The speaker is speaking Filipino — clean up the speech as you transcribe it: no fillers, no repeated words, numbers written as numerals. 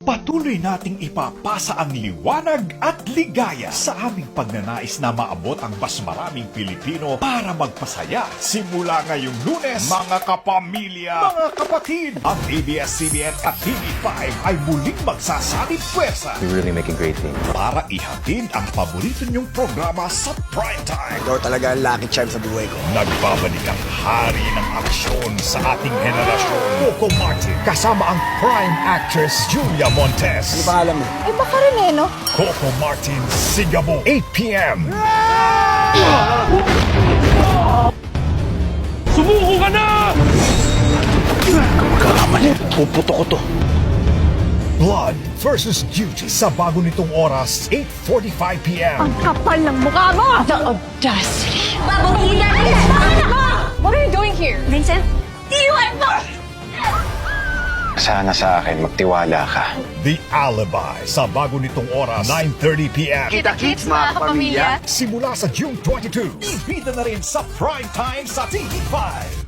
Patuloy nating ipapasa ang liwanag at ligaya sa aming pagnanais na maabot ang mas maraming Pilipino para magpasaya. Simula ngayong Lunes, mga kapamilya, mga kapatid, ang ABS-CBN at TV5 ay muling magsasanib pwersa We really make a great team. para ihatid ang paborito niyong programa sa primetime. Ikaw talaga ang lucky charm sa buhay ko. Nagbabalik ang hari ng aksyon sa ating henerasyon. Coco Martin kasama ang prime actress Julia Montes. Ano pangalan mo? Eh, baka rin eh, no? Coco Martin Sigabo, 8 p.m. Sumuko ka na! Puputo ko to. Blood versus Duty sa bago nitong oras, 8:45 p.m. Ang kapal ng mukha mo! The audacity! Babatiin natin! What are you doing here? Vincent? Iwan mo! Sana sa akin, magtiwala ka. The Alibi sa bago nitong oras, 9:30 p.m. Kita-kits, mga kapamilya! Simula sa June 22, ibida na rin sa primetime sa TV5.